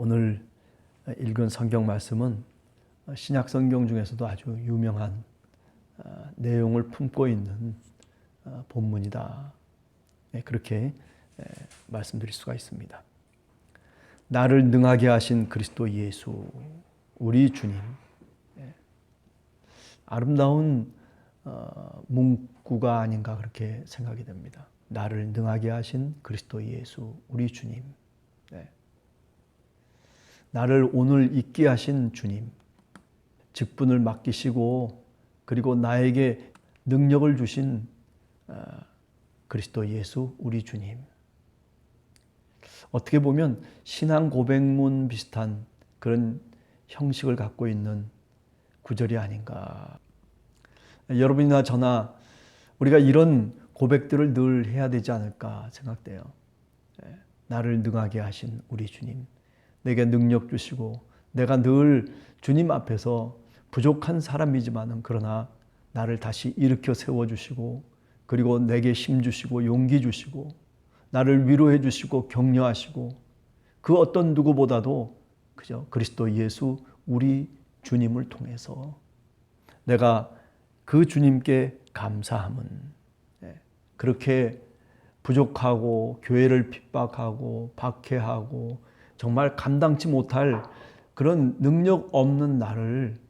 오늘 읽은 성경 말씀은 신약 성경 중에서도 아주 유명한 내용을 품고 있는 본문이다. 그렇게 말씀드릴 수가 있습니다. 나를 능하게 하신 그리스도 예수, 우리 주님. 아름다운 문구가 아닌가 그렇게 생각이 됩니다. 나를 능하게 하신 그리스도 예수, 우리 주님. 나를 오늘 있게 하신 주님, 직분을 맡기시고 그리고 나에게 능력을 주신 그리스도 예수, 우리 주님. 어떻게 보면 신앙 고백문 비슷한 그런 형식을 갖고 있는 구절이 아닌가. 여러분이나 저나 우리가 이런 고백들을 늘 해야 되지 않을까 생각돼요. 나를 능하게 하신 우리 주님, 내게 능력 주시고 내가 늘 주님 앞에서 부족한 사람이지만은 그러나 나를 다시 일으켜 세워주시고 그리고 내게 힘 주시고 용기 주시고 나를 위로해 주시고 격려하시고 그 어떤 누구보다도 그저 그리스도 예수 우리 주님을 통해서 내가 그 주님께 감사함은 그렇게 부족하고 교회를 핍박하고 박해하고 정말 감당치 못할 그런 능력 없는 나를,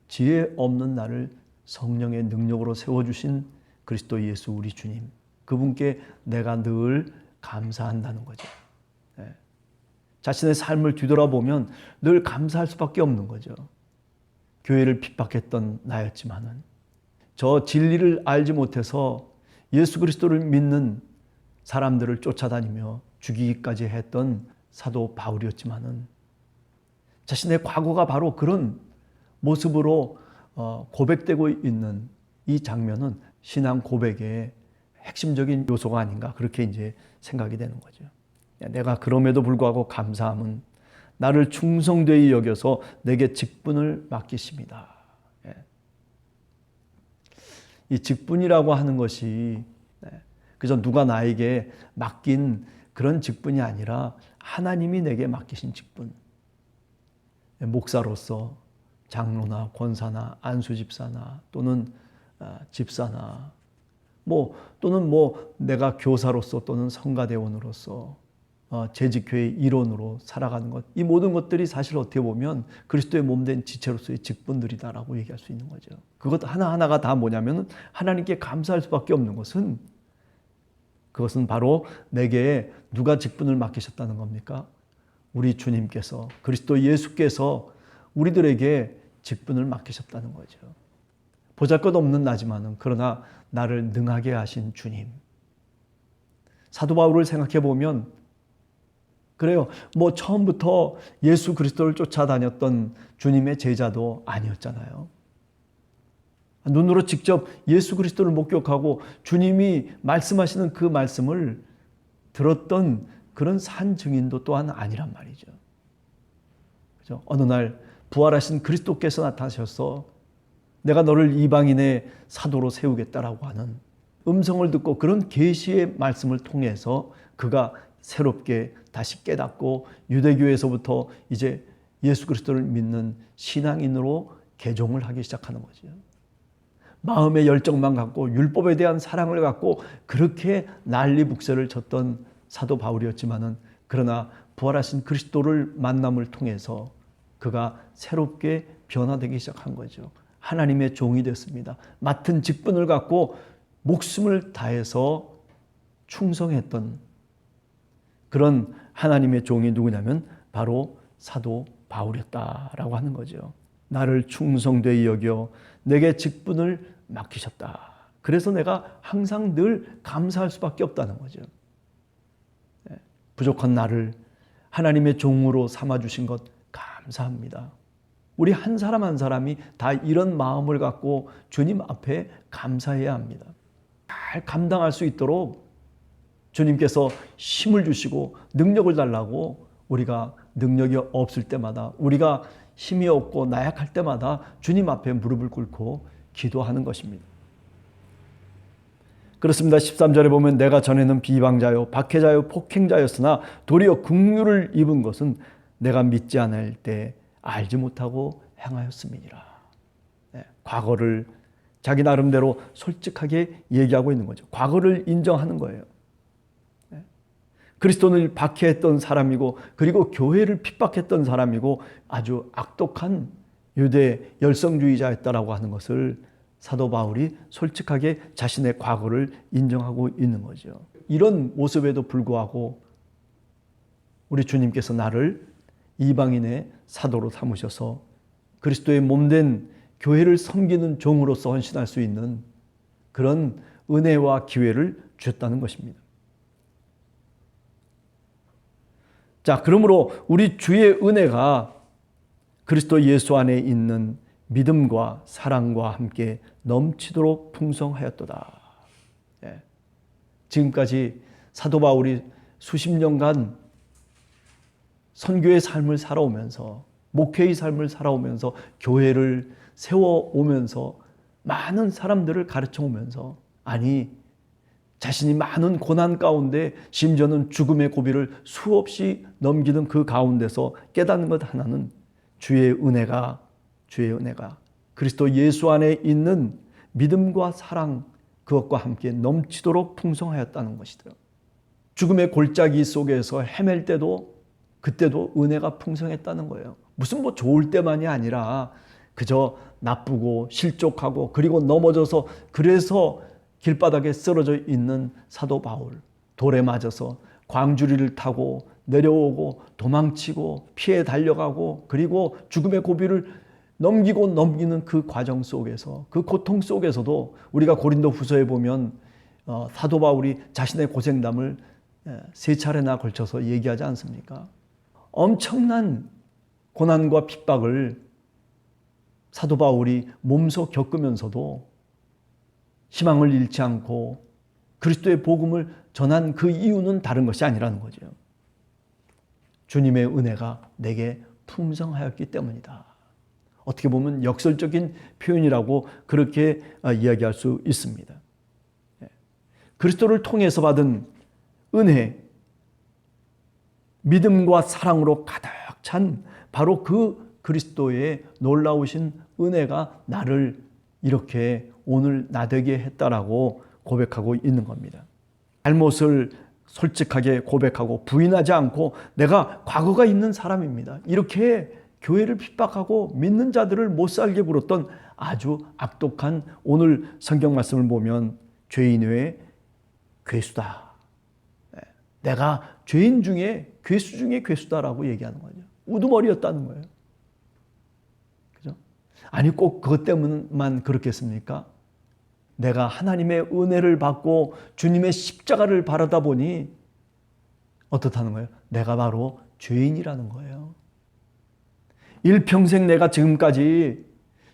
지혜 없는 나를 성령의 능력으로 세워주신 그리스도 예수 우리 주님, 그분께 내가 늘 감사한다는 거죠. 자신의 삶을 뒤돌아보면 늘 감사할 수밖에 없는 거죠. 교회를 핍박했던 나였지만은 저 진리를 알지 못해서 예수 그리스도를 믿는 사람들을 쫓아다니며 죽이기까지 했던 사도 바울이었지만은 자신의 과거가 바로 그런 모습으로 고백되고 있는 이 장면은 신앙 고백의 핵심적인 요소가 아닌가 그렇게 이제 생각이 되는 거죠. 내가 그럼에도 불구하고 감사함은 나를 충성되이 여겨서 내게 직분을 맡기십니다. 이 직분이라고 하는 것이 그저 누가 나에게 맡긴 그런 직분이 아니라 하나님이 내게 맡기신 직분. 목사로서 장로나 권사나 안수집사나 또는 집사나 또는 내가 교사로서 또는 성가대원으로서 재직교회 일원으로 살아가는 것, 이 모든 것들이 사실 어떻게 보면 그리스도의 몸된 지체로서의 직분들이다라고 얘기할 수 있는 거죠. 그것 하나하나가 다 뭐냐면 하나님께 감사할 수밖에 없는 것은 그것은 바로 내게 누가 직분을 맡기셨다는 겁니까? 우리 주님께서, 그리스도 예수께서 우리들에게 직분을 맡기셨다는 거죠. 보잘것없는 나지만은 그러나 나를 능하게 하신 주님. 사도 바울을 생각해 보면 그래요. 처음부터 예수 그리스도를 쫓아다녔던 주님의 제자도 아니었잖아요. 눈으로 직접 예수 그리스도를 목격하고 주님이 말씀하시는 그 말씀을 들었던 그런 산 증인도 또한 아니란 말이죠. 그죠? 어느 날 부활하신 그리스도께서 나타나셔서 내가 너를 이방인의 사도로 세우겠다라고 하는 음성을 듣고 그런 계시의 말씀을 통해서 그가 새롭게 다시 깨닫고 유대교에서부터 이제 예수 그리스도를 믿는 신앙인으로 개종을 하기 시작하는 거죠. 마음의 열정만 갖고 율법에 대한 사랑을 갖고 그렇게 난리북세를 쳤던 사도 바울이었지만은 그러나 부활하신 그리스도를 만남을 통해서 그가 새롭게 변화되기 시작한 거죠. 하나님의 종이 됐습니다. 맡은 직분을 갖고 목숨을 다해서 충성했던 그런 하나님의 종이 누구냐면 바로 사도 바울이었다라고 하는 거죠. 나를 충성되이 여겨 내게 직분을 맡기셨다. 그래서 내가 항상 늘 감사할 수밖에 없다는 거죠. 부족한 나를 하나님의 종으로 삼아주신 것 감사합니다. 우리 한 사람 한 사람이 다 이런 마음을 갖고 주님 앞에 감사해야 합니다. 잘 감당할 수 있도록 주님께서 힘을 주시고 능력을 달라고 우리가 능력이 없을 때마다 우리가 힘이 없고 나약할 때마다 주님 앞에 무릎을 꿇고 기도하는 것입니다. 그렇습니다. 13절에 보면 내가 전에는 비방자요 박해자요 폭행자였으나 도리어 긍휼을 입은 것은 내가 믿지 않을 때 알지 못하고 행하였음이니라. 네, 과거를 자기 나름대로 솔직하게 얘기하고 있는 거죠. 과거를 인정하는 거예요. 네. 그리스도를 박해했던 사람이고 그리고 교회를 핍박했던 사람이고 아주 악독한 유대 열성주의자였다라고 하는 것을 사도 바울이 솔직하게 자신의 과거를 인정하고 있는 거죠. 이런 모습에도 불구하고 우리 주님께서 나를 이방인의 사도로 삼으셔서 그리스도의 몸된 교회를 섬기는 종으로서 헌신할 수 있는 그런 은혜와 기회를 주셨다는 것입니다. 자, 그러므로 우리 주의 은혜가 그리스도 예수 안에 있는 믿음과 사랑과 함께 넘치도록 풍성하였도다. 예. 지금까지 사도 바울이 수십 년간 선교의 삶을 살아오면서 목회의 삶을 살아오면서 교회를 세워오면서 많은 사람들을 가르쳐오면서 아니 자신이 많은 고난 가운데 심지어는 죽음의 고비를 수없이 넘기는 그 가운데서 깨닫는 것 하나는 주의 은혜가 그리스도 예수 안에 있는 믿음과 사랑 그것과 함께 넘치도록 풍성하였다는 것이다. 죽음의 골짜기 속에서 헤맬 때도 그때도 은혜가 풍성했다는 거예요. 무슨 뭐 좋을 때만이 아니라 그저 나쁘고 실족하고 그리고 넘어져서 그래서 길바닥에 쓰러져 있는 사도 바울, 돌에 맞아서 광주리를 타고 내려오고 도망치고 피해 달려가고 그리고 죽음의 고비를 넘기는 그 과정 속에서 그 고통 속에서도 우리가 고린도 후서에 보면 사도 바울이 자신의 고생담을 3차례나 걸쳐서 얘기하지 않습니까? 엄청난 고난과 핍박을 사도 바울이 몸소 겪으면서도 희망을 잃지 않고 그리스도의 복음을 전한 그 이유는 다른 것이 아니라는 거죠. 주님의 은혜가 내게 풍성하였기 때문이다. 어떻게 보면 역설적인 표현이라고 그렇게 이야기할 수 있습니다. 그리스도를 통해서 받은 은혜, 믿음과 사랑으로 가득 찬 바로 그 그리스도의 놀라우신 은혜가 나를 이렇게 오늘 나되게 했다라고 고백하고 있는 겁니다. 잘못을 솔직하게 고백하고 부인하지 않고 내가 과거가 있는 사람입니다. 이렇게 교회를 핍박하고 믿는 자들을 못 살게 굴었던 아주 악독한 오늘 성경 말씀을 보면 죄인 외에 괴수다. 내가 죄인 중에 괴수 중에 괴수다라고 얘기하는 거죠. 우두머리였다는 거예요. 그죠? 아니 꼭 그것 때문만 그렇겠습니까? 내가 하나님의 은혜를 받고 주님의 십자가를 바라다 보니 어떻다는 거예요? 내가 바로 죄인이라는 거예요. 일평생 내가 지금까지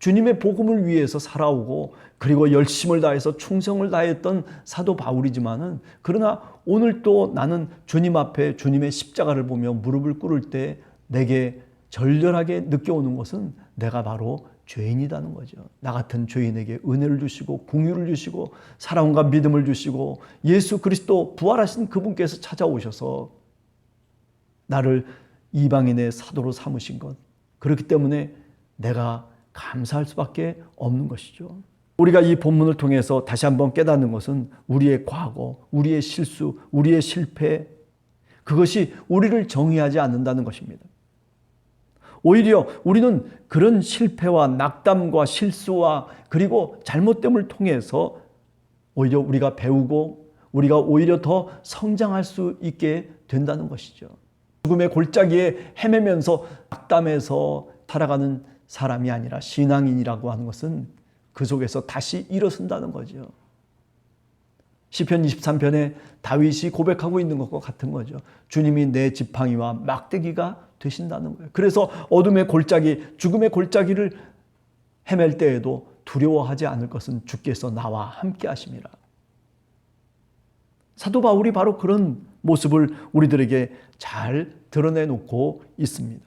주님의 복음을 위해서 살아오고 그리고 열심을 다해서 충성을 다했던 사도 바울이지만은 그러나 오늘 또 나는 주님 앞에 주님의 십자가를 보며 무릎을 꿇을 때 내게 절절하게 느껴오는 것은 내가 바로 죄인이라는 거죠. 나 같은 죄인에게 은혜를 주시고 긍휼을 주시고 사랑과 믿음을 주시고 예수 그리스도 부활하신 그분께서 찾아오셔서 나를 이방인의 사도로 삼으신 것. 그렇기 때문에 내가 감사할 수밖에 없는 것이죠. 우리가 이 본문을 통해서 다시 한번 깨닫는 것은 우리의 과거, 우리의 실수, 우리의 실패 그것이 우리를 정의하지 않는다는 것입니다. 오히려 우리는 그런 실패와 낙담과 실수와 그리고 잘못됨을 통해서 오히려 우리가 배우고 우리가 오히려 더 성장할 수 있게 된다는 것이죠. 죽음의 골짜기에 헤매면서 낙담해서 살아가는 사람이 아니라 신앙인이라고 하는 것은 그 속에서 다시 일어선다는 거죠. 시편 23편에 다윗이 고백하고 있는 것과 같은 거죠. 주님이 내 지팡이와 막대기가 되신다는 거예요. 그래서 어둠의 골짜기, 죽음의 골짜기를 헤맬 때에도 두려워하지 않을 것은 주께서 나와 함께 하심이라. 사도 바울이 바로 그런 모습을 우리들에게 잘 드러내놓고 있습니다.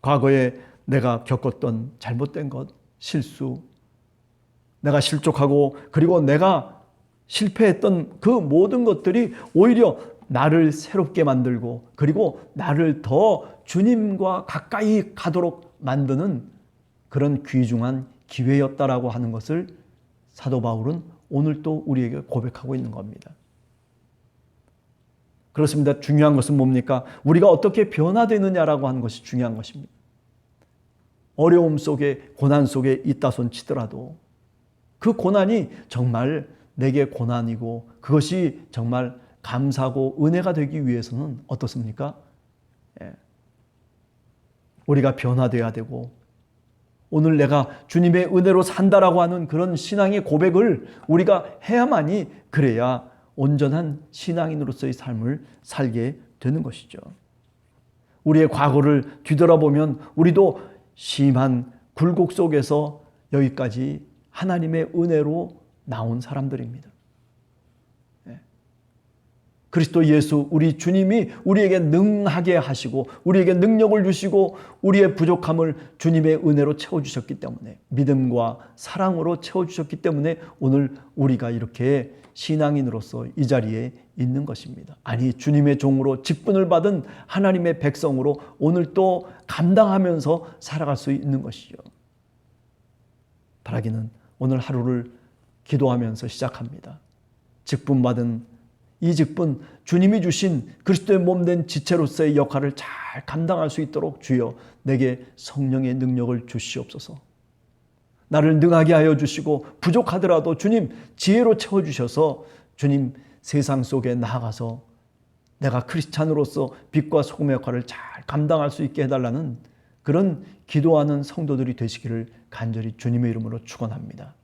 과거에 내가 겪었던 잘못된 것, 실수, 내가 실족하고 그리고 내가 실패했던 그 모든 것들이 오히려 나를 새롭게 만들고 그리고 나를 더 주님과 가까이 가도록 만드는 그런 귀중한 기회였다라고 하는 것을 사도 바울은 오늘 또 우리에게 고백하고 있는 겁니다. 그렇습니다. 중요한 것은 뭡니까? 우리가 어떻게 변화되느냐라고 하는 것이 중요한 것입니다. 어려움 속에 고난 속에 있다 손 치더라도 그 고난이 정말 내게 고난이고 그것이 정말 감사하고 은혜가 되기 위해서는 어떻습니까? 우리가 변화되어야 되고 오늘 내가 주님의 은혜로 산다라고 하는 그런 신앙의 고백을 우리가 해야만이 그래야 온전한 신앙인으로서의 삶을 살게 되는 것이죠. 우리의 과거를 뒤돌아보면 우리도 심한 굴곡 속에서 여기까지 하나님의 은혜로 나온 사람들입니다. 그리스도 예수 우리 주님이 우리에게 능하게 하시고 우리에게 능력을 주시고 우리의 부족함을 주님의 은혜로 채워주셨기 때문에 믿음과 사랑으로 채워주셨기 때문에 오늘 우리가 이렇게 신앙인으로서 이 자리에 있는 것입니다. 아니 주님의 종으로 직분을 받은 하나님의 백성으로 오늘 또 감당하면서 살아갈 수 있는 것이죠. 바라기는 오늘 하루를 기도하면서 시작합니다. 직분 받은 이 직분 주님이 주신 그리스도의 몸된 지체로서의 역할을 잘 감당할 수 있도록 주여 내게 성령의 능력을 주시옵소서. 나를 능하게 하여 주시고 부족하더라도 주님 지혜로 채워주셔서 주님 세상 속에 나아가서 내가 크리스찬으로서 빛과 소금의 역할을 잘 감당할 수 있게 해달라는 그런 기도하는 성도들이 되시기를 간절히 주님의 이름으로 축원합니다.